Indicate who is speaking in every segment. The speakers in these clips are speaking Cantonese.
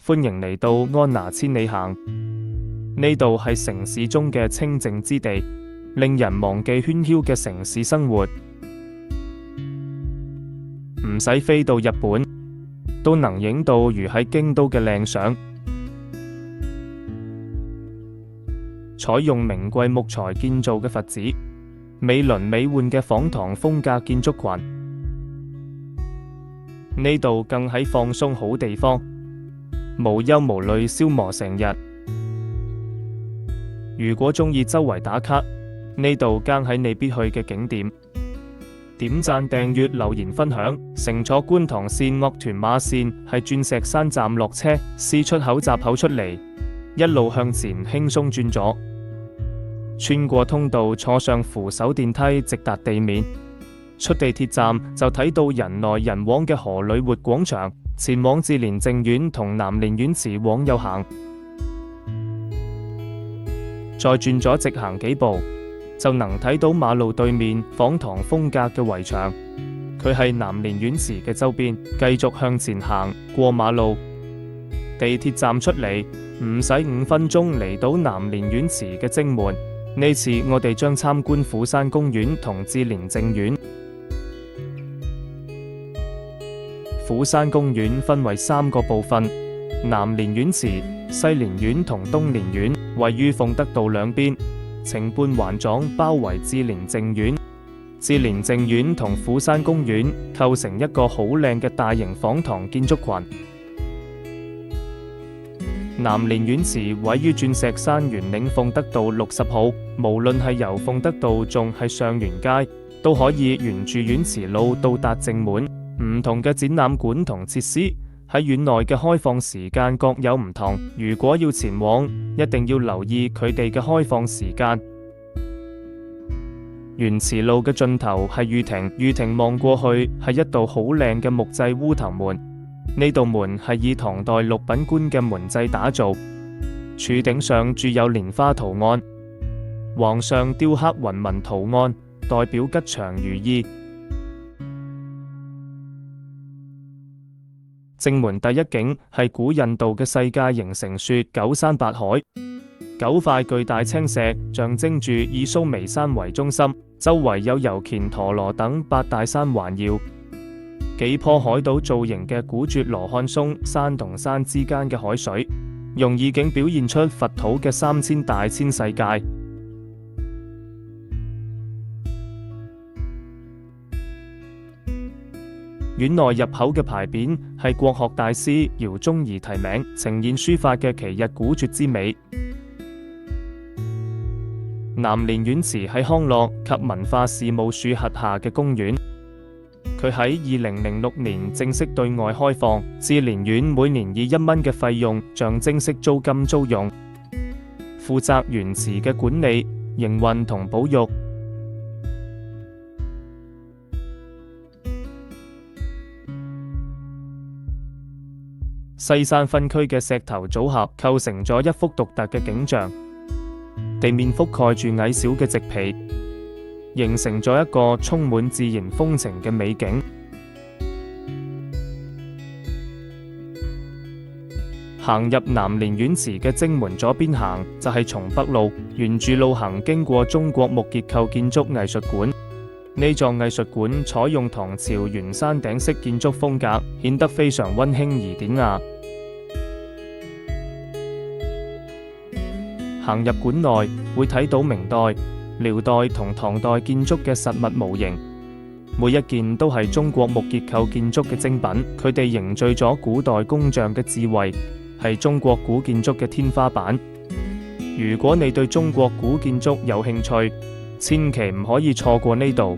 Speaker 1: 歡迎嚟到安拿千里行。呢度係城市中嘅清靜之地，令人忘記喧囂嘅城市生活。唔使飛到日本，都能影到如喺京都嘅靚相。採用名貴木材建造嘅佛寺，美輪美奐嘅仿唐風格建築群。呢度更係放鬆好地方，無憂無慮消磨成日。如果鍾意周圍打卡，呢度更係你必去嘅景點。點讚、訂閱、留言、分享。乘坐觀塘線岳屯馬線喺鑽石山站落車，C 出口閘口出嚟，一路向前輕鬆轉左，穿過通道坐上扶手電梯直達地面。出地鐵站就睇到人來人往嘅荷里活廣場，前往志蓮淨苑同南蓮苑池往右行，再轉咗直行幾步，就能睇到馬路對面仿唐風格嘅圍牆。佢係南蓮苑池嘅周邊。繼續向前行，過馬路，地鐵站出嚟，唔使5分鐘嚟到南蓮苑池嘅正門。呢次我哋將參觀虎山公園同志蓮淨苑。虎山公園分為3個部分：南蓮苑池、西蓮苑同東蓮苑，位於鳳德道兩邊，呈半環狀包圍志蓮淨苑。志蓮淨苑同虎山公園構成一個好靚嘅大型仿唐建築群。南蓮苑池位於鑽石山圓嶺鳳德道60號，無論係由鳳德道仲係上元街，都可以沿住苑池路到達正門。唔同嘅展覽館同設施喺院內嘅開放時間各有唔同，如果要前往，一定要留意佢哋嘅開放時間。園池路嘅盡頭係御庭，御庭望過去係一道好靚嘅木製烏頭門。呢道門係以唐代六品官嘅門制打造，柱頂上鑄有蓮花圖案，皇上雕刻雲紋圖案，代表吉祥如意。正門第一景係古印度嘅世界形成說9山8海，9塊巨大青石象徵住以蘇眉山為中心，周圍有油乾陀羅等8大山環繞，幾棵海島造型嘅古絕羅漢松，山同山之間嘅海水，用意境表現出佛土嘅3000大千世界。院內入口嘅牌匾係國學大師饒宗頤題名，呈現書法嘅奇逸古絕之美。南蓮苑池喺康樂及文化事務署轄下嘅公園，佢喺2006年正式對外開放。志蓮苑每年以1蚊嘅費用象徵式租金租用，負責園池嘅管理、營運同保育。西山分區嘅石頭組合構成咗一幅獨特嘅景象，地面覆蓋住矮小嘅植皮，形成咗一個充滿自然風情嘅美景。行入南蓮苑池嘅正門左邊行就係從北路，沿住路行經過中國木結構建築藝術館。呢座藝術館採用唐朝圓山頂式建築風格，顯得非常溫馨而典雅。行入館內會睇到明代、遼代同唐代建築嘅實物模型，每一件都係中國木結構建築嘅精品。佢哋凝聚咗古代工匠嘅智慧，係中國古建築嘅天花板。如果你對中國古建築有興趣，千祈唔可以錯過呢度。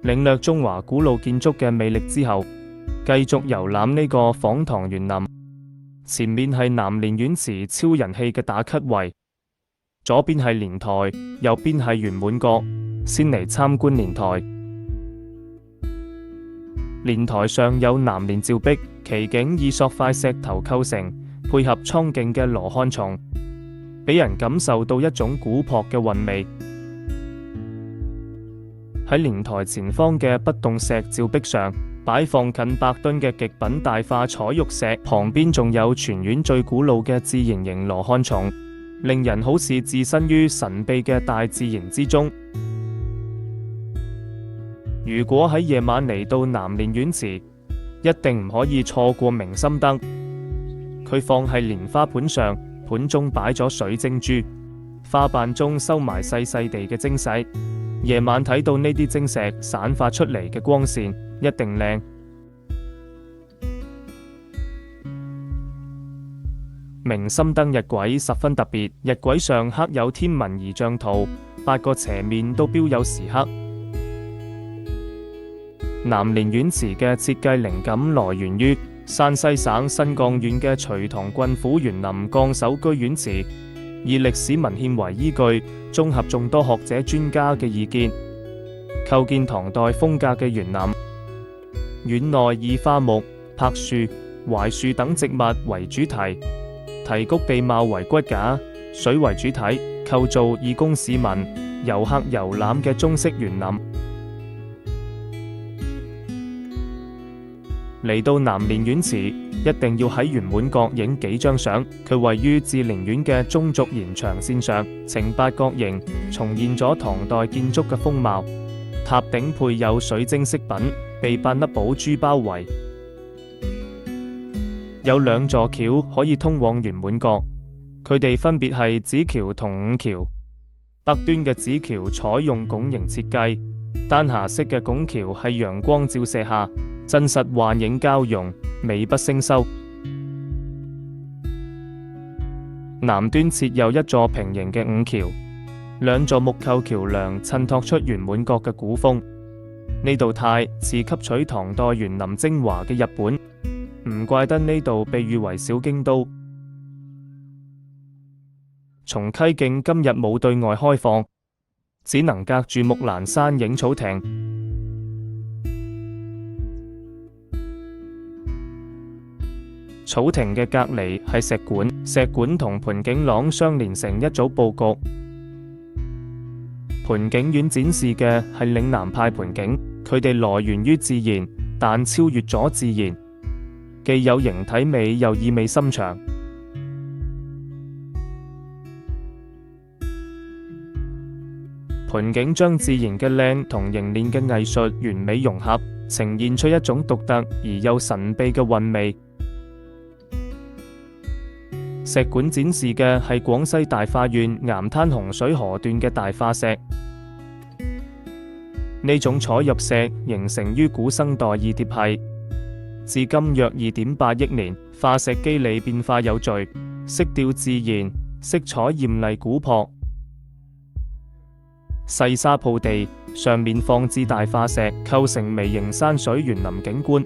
Speaker 1: 領略中華古老建築嘅魅力之後，繼續遊覽呢個仿唐園林。前面係南蓮院祠超人氣嘅打卡位，左邊係蓮台，右邊係圓滿閣。先嚟參觀蓮台。蓮台上有南蓮照壁，奇景以塑塊石頭構成，配合蒼勁嘅羅漢松，俾人感受到一種古樸嘅韻味。喺蓮台前方嘅不動石照壁上，擺放近100噸嘅極品大化彩玉石，旁邊仲有全院最古老嘅自然形羅漢松，令人好似置身於神秘嘅大自然之中。如果喺夜晚嚟到南蓮院祠，一定唔可以錯過明心燈。佢放喺蓮花盤上，盤中擺咗水晶珠，花瓣中收埋細細地嘅晶石。夜晚睇到呢啲晶石散發出嚟嘅光線，一定靚。明心燈日軌十分特別，日軌上刻有天文儀仗圖，8個斜面都標有時刻。南蓮院祠嘅設計靈感來源於山西省新絳縣嘅隋唐郡府園林淞首居院祠，以歷史文獻為依據，綜合眾多學者專家嘅意見，構建唐代風格嘅園林。院內以花木、柏樹、槐樹等植物為主題，題谷地貌為骨架，水為主體，構造以供市民、遊客遊覽嘅中式園林。嚟到南蓮院祠，一定要喺圓滿閣影幾張相。佢位於至寧苑嘅中軸延長線上，呈八角形，重現咗唐代建築嘅風貌。塔頂配有水晶飾品，被8粒寶珠包圍。有2座橋可以通往圓滿閣，佢哋分別係紫橋同五橋。北端嘅紫橋採用拱形設計，丹霞式嘅拱橋係陽光照射下，真實幻影交融，美不勝收。南端設有1座平形嘅五橋，2座木構橋梁襯托出圓滿閣嘅古風。呢度太似吸取唐代園林精華嘅日本，唔怪得呢度被譽為小京都。松溪徑今日冇對外開放，只能隔住木蘭山影草亭。草亭嘅隔籬係石館，石館同盆景廊相連成一組佈局。盆景院展示嘅係嶺南派盆景，佢哋來源於自然，但超越咗自然，既有形體美又意味深長。盆景將自然嘅靚同凝練嘅藝術完美融合，呈現出一種獨特而又神秘嘅韻味。石館展示嘅係廣西大化縣岩灘洪水河段嘅大化石，呢種採玉石形成於古生代二疊系，至今約2.8億年，化石肌理變化有序，色調自然，色彩艷麗古樸。細沙鋪地，上面放置大化石，構成微型山水園林景觀。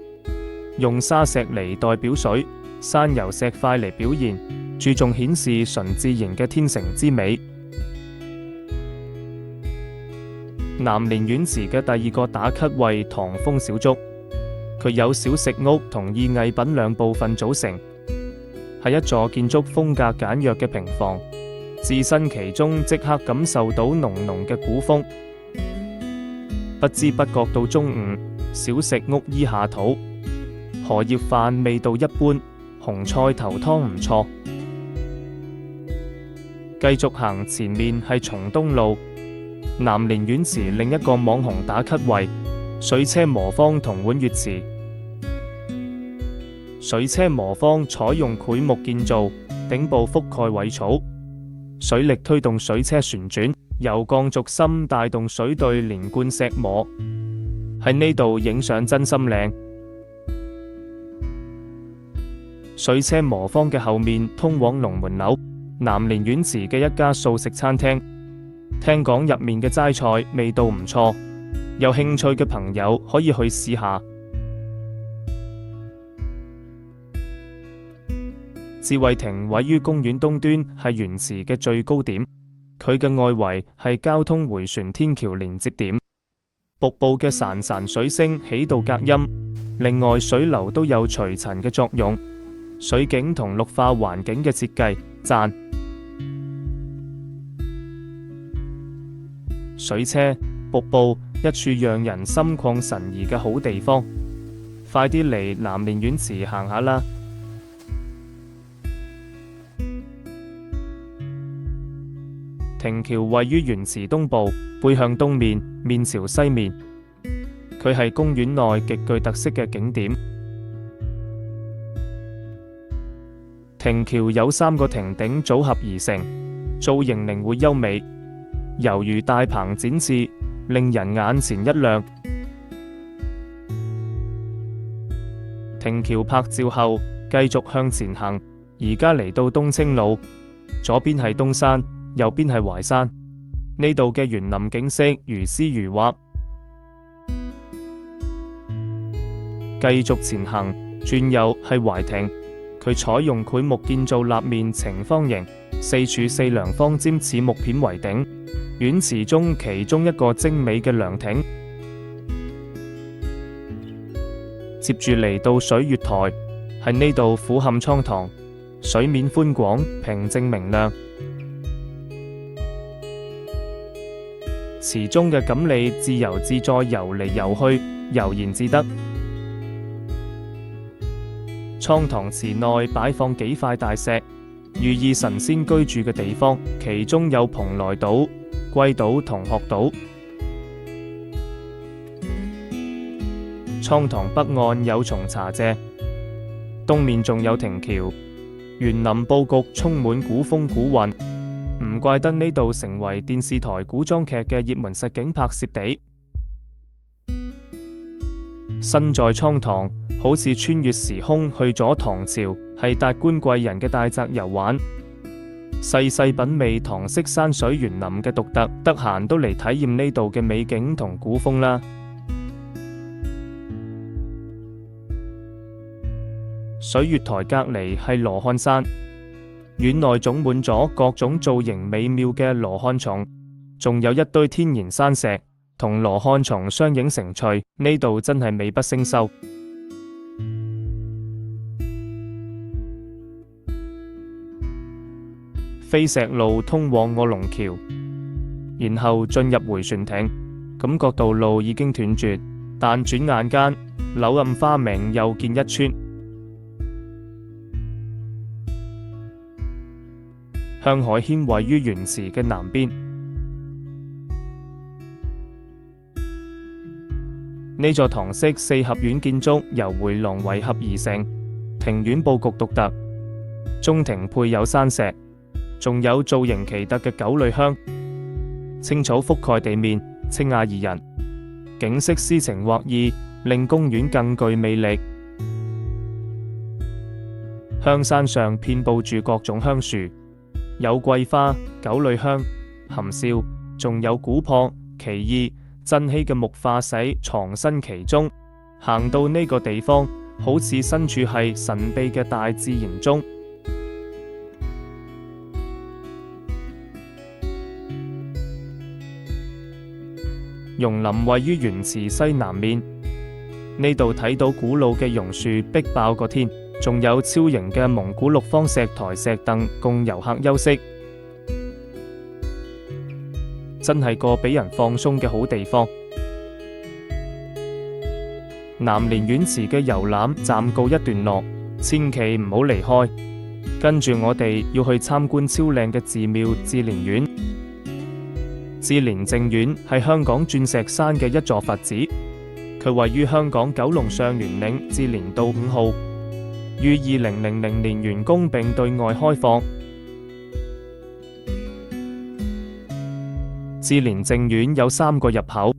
Speaker 1: 用沙石嚟代表水，山由石塊嚟表現，注重顯示純自然嘅天成之美。南蓮院祠嘅第2個打卡位唐風小築，佢有小食屋同藝藝品2部分組成，係一座建築風格簡約嘅平房。置身其中，即刻感受到濃濃嘅古風。不知不覺到中午，小食屋依下肚，荷葉飯味道一般，紅菜頭湯唔錯。繼續行前面係松東路，南蓮院祠另一個網紅打卡位，水車磨坊同碗月祠。水車磨坊採用檜木建造，頂部覆蓋葦草。水力推動水車旋轉，由鋼軸心帶動水隊連貫石磨。喺呢度影相真心靚。水車磨坊嘅後面通往龍門樓，南蓮院祠嘅一家素食餐廳。聽講入面嘅齋菜味道唔錯，有興趣嘅朋友可以去試下。智慧亭位於公園東端，係園池嘅最高點。佢嘅外圍係交通迴旋天橋連接點。瀑布嘅潺潺水聲起到隔音，另外水流都有除塵嘅作用。水景同綠化環境嘅設計讚。水車、瀑布，一處讓人心曠神怡嘅好地方。快啲嚟南蓮園池行下啦！亭橋位於園池東部，背向東面，面朝西面。佢係公園內極具特色嘅景點。亭橋有3個亭頂組合而成，造型靈活優美，猶如大鵬展翅，令人眼前一亮。亭橋拍照後，繼續向前行，而家嚟到東清路，左邊係東山，右邊係淮山。呢度嘅園林景色如詩如畫。繼續前行，轉右係淮亭，佢採用檜木建造，立面呈方形，四處4梁方尖似木片為頂。園池中其中一個精美嘅涼亭。接住嚟到水月台，喺呢度俯瞰蒼塘，水面寬廣，平靜明亮。池中嘅錦鯉自由自在游嚟游去，悠然自得。蒼塘池內擺放幾塊大石，寓意神仙居住嘅地方，其中有蓬萊島、龜島同鶴島。蒼塘北岸有松茶謝，東面仲有亭橋，園林佈局充滿古風古韻，唔怪得呢度成為電視台古裝劇嘅熱門實景拍攝地。身在蒼塘，好似穿越時空去咗唐朝，係達官貴人嘅大宅遊玩。細細品味唐式山水園林嘅獨特，得閒都嚟體驗呢度嘅美景同古風啦。水月台隔籬係羅漢山，院內種滿咗各種造型美妙嘅羅漢松，仲有一堆天然山石，同羅漢松相映成趣，呢度真係美不勝收。飛石路通往臥龍橋，然後進入迴旋亭，感覺道路已經斷絕，但轉眼間柳暗花明又見一村。向海軒位於園池嘅南邊，呢座唐式4合院建築由回廊圍合而成，庭院佈局獨特，中庭配有山石，仲有造型奇特嘅九類香，青草覆蓋地面，清雅宜人，景色詩情畫意，令公園更具魅力。香山上遍佈住各種香樹，有桂花、九類香、含笑，仲有古樸、奇異、珍稀嘅木化石藏身其中。行到呢個地方，好似身處係神秘嘅大自然中。榕林位於園池西南面，呢度睇到古老嘅榕樹逼爆個天，仲有超型嘅蒙古綠方石台石凳供遊客休息，真係個俾人放鬆嘅好地方。南蓮園池嘅遊覽暫告一段落，千祈唔好離開。跟住我哋要去參觀超靚嘅寺廟志蓮院。志蓮淨苑係香港鑽石山嘅一座佛寺，佢位於香港九龍上元嶺志蓮道5號，於2000年完工並對外開放。志蓮淨苑有3個入口，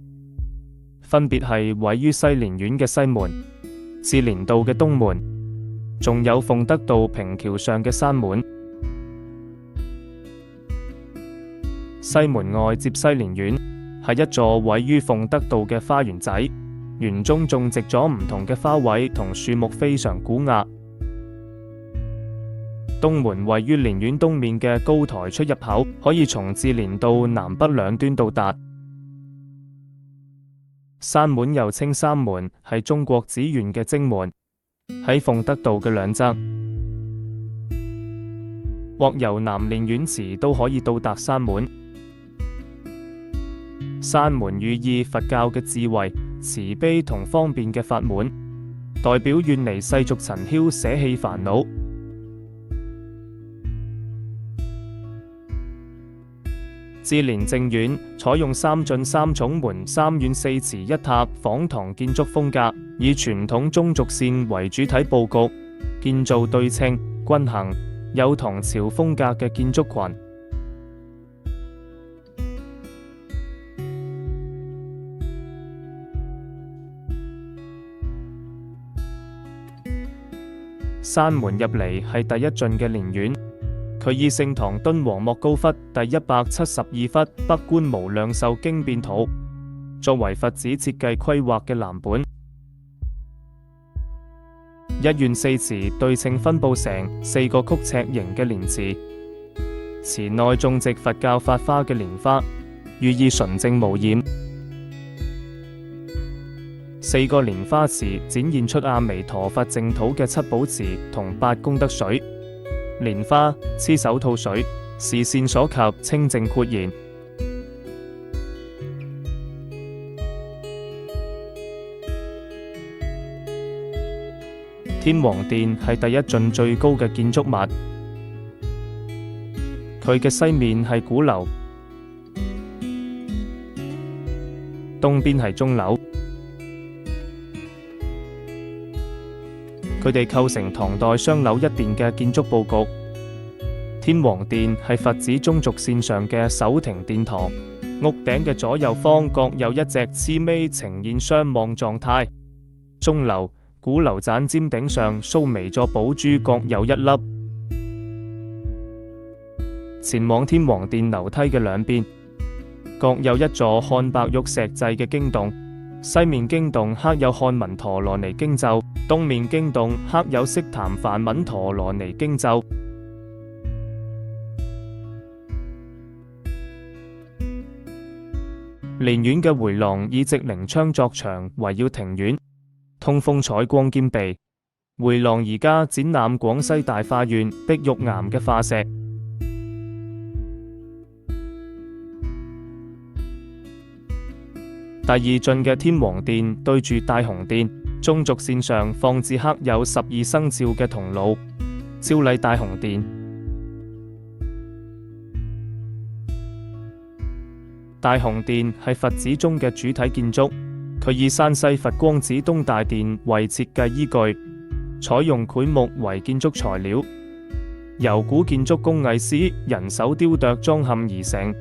Speaker 1: 分別係位於西蓮苑嘅西門、志蓮道嘅東門，仲有鳳德道平橋上嘅山門。西門外接西蓮苑，係一座位於鳳德道嘅花園仔，園中種植咗唔同嘅花卉同樹木，非常古雅。東門位於蓮園東面嘅高台出入口，可以從志蓮道南北兩端到達。山門又稱三門，係中國紫園嘅正門，喺鳳德道嘅兩側，或由南蓮園祠都可以到達山門。山門寓意佛教嘅智慧、慈悲同方便嘅法門，代表遠離世俗塵囂，捨棄煩惱。志蓮淨苑採用三進三重門、三院四祠一塔仿唐建築風格，以傳統中軸線為主體佈局，建造對稱、均衡、有唐朝風格嘅建築群。山門入嚟係第一進嘅蓮苑。佢以聖堂敦煌莫高窟第172窟北觀無量壽經變圖作為佛寺設計規劃嘅藍本，一院四祠對稱分佈成4個曲尺形嘅蓮池，池內種植佛教法花嘅蓮花，寓意純正無染。4個蓮花池展現出阿彌陀佛淨土嘅七寶池同8功德水。蓮花、黐手套水，視線所及，清淨豁然。天王殿係第一進最高嘅建築物，佢嘅西面係鼓樓，東邊係鐘樓，佢哋構成唐代雙樓一殿嘅建築佈局。天王殿係佛寺中軸線上嘅首庭殿堂，屋頂嘅左右方各有一隻螭尾，呈現相望狀態。鐘樓、鼓樓盞尖頂上蘇眉座寶珠各有一粒。前往天王殿樓梯嘅兩邊，各有一座漢白玉石製嘅經洞，西面經洞刻有漢文陀羅尼經咒，東面經洞刻有悉檀梵文陀羅尼經咒。蓮苑嘅回廊以直濘窗作牆，圍繞庭院，通風採光兼備。回廊而家展覽廣西大化縣碧玉岩嘅化石。第二進嘅天王殿對住大雄殿，中軸線上放置刻有12生肖嘅銅爐，照禮大雄殿。大雄殿係佛寺中嘅主體建築，佢以山西佛光寺東大殿為設計依據，採用檜木為建築材料，由古建築工藝師人手雕琢裝嵌而成。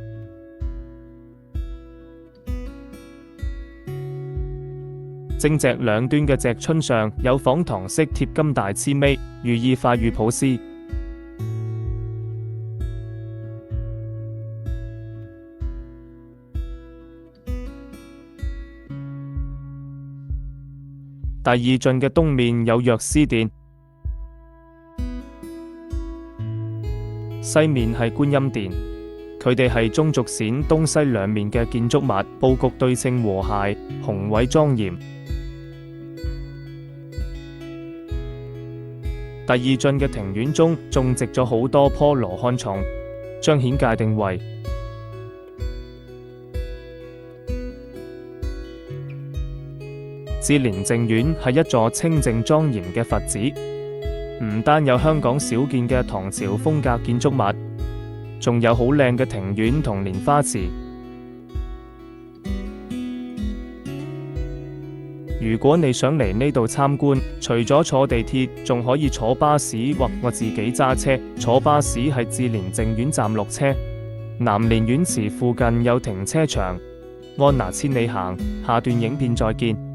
Speaker 1: 正脊兩端嘅脊春上有仿唐式貼金大螭尾，寓意化育普施。第二進嘅東面有藥師殿，西面係觀音殿，佢哋係中軸線東西兩面嘅建築物，佈局對稱和諧，宏偉莊嚴。第二進嘅庭院中種植咗好多棵羅漢松，彰顯界定為志蓮淨苑係一座清靜莊嚴嘅佛寺，唔單有香港少見嘅唐朝風格建築物，仲有好靚嘅庭院同蓮花池。如果你想嚟呢度參觀，除咗坐地鐵，仲可以坐巴士或自己揸車。坐巴士係志蓮淨苑站落車，南蓮苑祠附近有停車場。安娜千里行，下段影片再見。